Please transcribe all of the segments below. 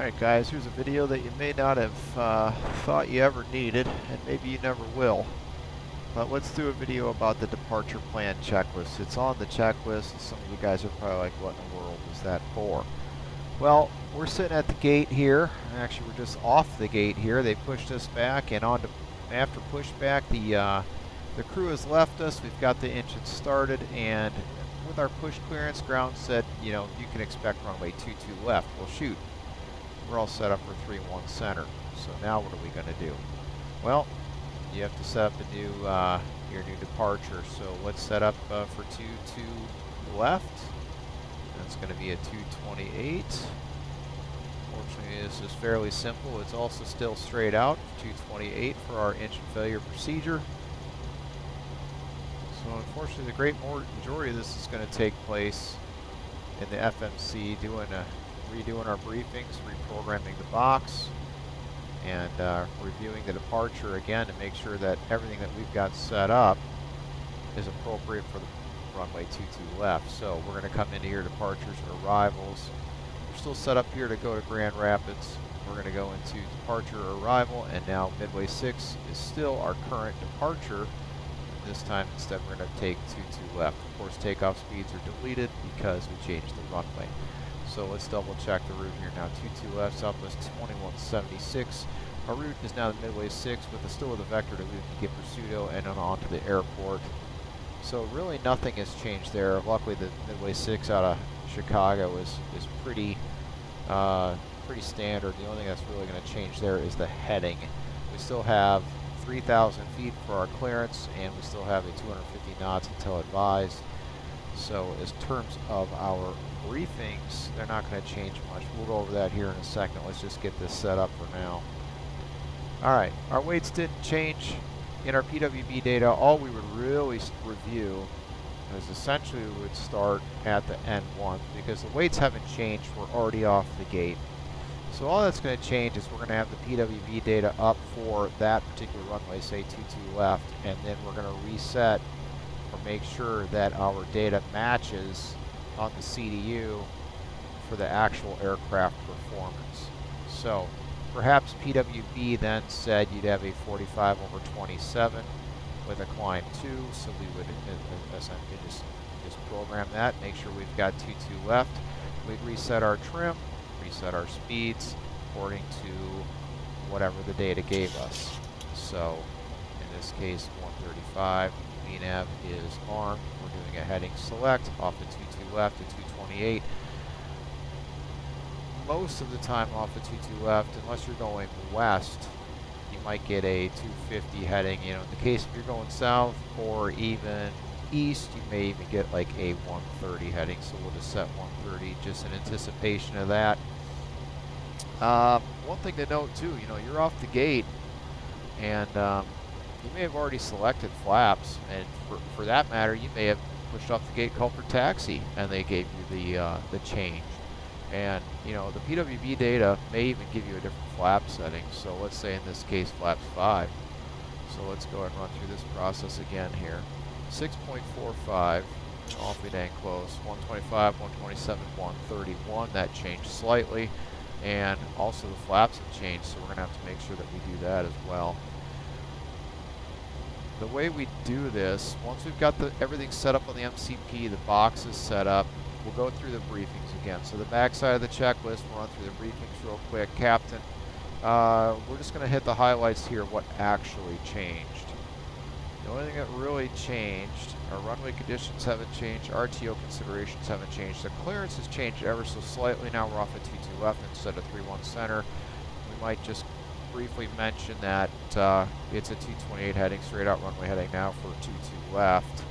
Alright guys, here's a video that you may not have thought you ever needed, and maybe you never will. But let's do a video about the departure plan checklist. It's on the checklist, and some of you guys are probably like, what in the world is that for? Well, we're sitting at the gate here. Actually, we're just off the gate here. They pushed us back, and after pushback, the crew has left us. We've got the engine started, and with our push clearance, ground said, you can expect runway 22 left. Well, shoot. We're all set up for 3-1 center. So now what are we going to do? Well, you have to set up your new departure. So let's set up for 22 left. That's going to be a 228. Fortunately, this is fairly simple. It's also still straight out, 228 for our engine failure procedure. So unfortunately, the great majority of this is going to take place in the FMC, redoing our briefings, reprogramming the box, and reviewing the departure again to make sure that everything that we've got set up is appropriate for the runway 22 left. So we're going to come into here, departures, arrivals. We're still set up here to go to Grand Rapids. We're going to go into departure, arrival, and now Midway 6 is still our current departure. This time instead we're going to take 22 left. Of course, takeoff speeds are deleted because we changed the runway. So let's double check the route here now. 22 left, Southwest 2176. Our route is now the Midway 6 still with a vector to get Pursuito and then on to the airport. So really nothing has changed there. Luckily the Midway 6 out of Chicago is pretty standard. The only thing that's really going to change there is the heading. We still have 3,000 feet for our clearance, and we still have a 250 knots until advised. So in terms of our briefings, they're not going to change much. We'll go over that here in a second. Let's just get this set up for now. Alright, our weights didn't change in our PWB data. All we would really review is essentially we would start at the N1 because the weights haven't changed. We're already off the gate. So all that's going to change is we're going to have the PWB data up for that particular runway, say 22 left, and then we're going to reset or make sure that our data matches on the CDU for the actual aircraft performance. So perhaps PWB then said you'd have a 45/27 with a climb 2, so we would essentially just program that, make sure we've got 22 left. We'd reset our trim, reset our speeds according to whatever the data gave us. So in this case 135, VNAV is armed. We're doing a heading select off the 22 left to 228. Most of the time off the 22 left, unless you're going west, you might get a 250 heading. In the case if you're going south or even east, you may even get like a 130 heading. So we'll just set 130 just in anticipation of that. One thing to note too, you're off the gate, and you may have already selected flaps, and for that matter, you may have pushed off the gate, called for taxi, and they gave you the change. And the PWB data may even give you a different flap setting. So let's say in this case flaps 5. So let's go ahead and run through this process again here. 6.45, awfully dang close. 125, 127, 131. That changed slightly, and also the flaps have changed. So we're going to have to make sure that we do that as well. The way we do this, once we've got everything set up on the MCP, the box is set up, we'll go through the briefings again. So the back side of the checklist, we'll run through the briefings real quick. Captain, we're just going to hit the highlights here, what actually changed. The only thing that really changed, our runway conditions haven't changed, RTO considerations haven't changed. The clearance has changed ever so slightly. Now we're off at 22 left instead of 31 center. We might just briefly mention that it's a 228 heading, straight out runway heading now for 22 left.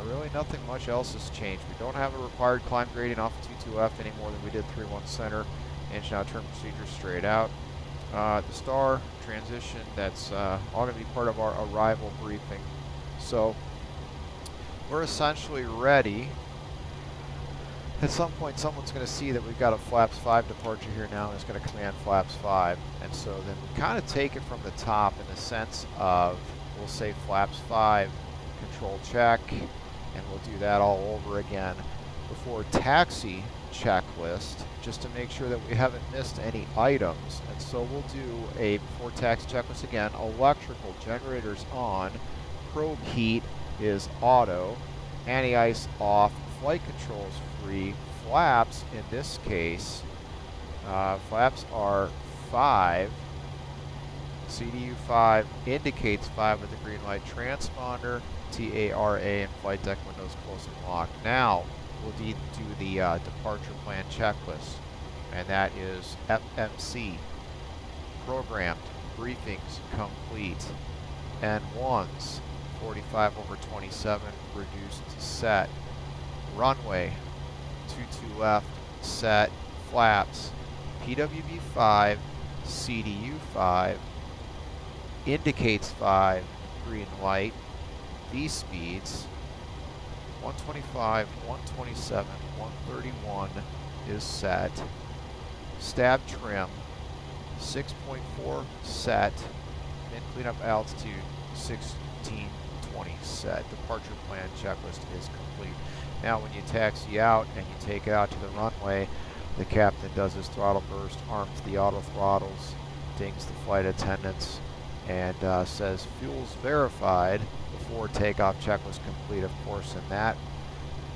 Really nothing much else has changed. We don't have a required climb gradient off of 22 left any more than we did 31 center. Engine out turn procedure straight out. The star transition, that's all going to be part of our arrival briefing. So we're essentially ready. At some point someone's going to see that we've got a flaps 5 departure here now, and it's going to command flaps 5. And so then we kind of take it from the top in the sense of, we'll say flaps 5, control check, and we'll do that all over again. before taxi checklist, just to make sure that we haven't missed any items. And so we'll do a before taxi checklist again. Electrical generators on, probe heat is auto, anti-ice off, flight controls free, flaps in this case, flaps are 5. CDU 5 indicates 5 with the green light. Transponder, TARA, and flight deck windows close and locked. Now, we'll do the departure plan checklist, and that is FMC, programmed, briefings complete, N1s, 45/27, reduced set, runway, 22 left, set, flaps, PWB 5, CDU 5, indicates 5, green light, V speeds, 125, 127, 131 is set, stab trim, 6.4 set, and cleanup altitude, 1620 set. Departure plan checklist is complete. Now when you taxi out and you take it out to the runway, the captain does his throttle burst, arms the auto throttles, dings the flight attendants, and says fuel's verified before takeoff. Checklist complete. Of course, in that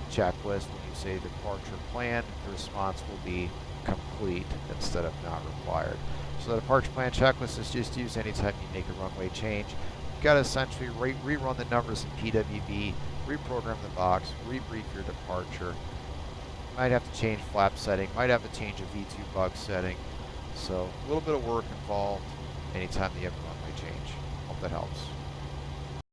checklist, when you say departure plan, the response will be complete instead of not required. So the departure plan checklist is just used anytime you make a runway change. You've got to essentially rerun the numbers in PWB, reprogram the box, rebrief your departure. Might have to change flap setting, might have to change a V2 bug setting. So a little bit of work involved anytime you have a runway change. Hope that helps.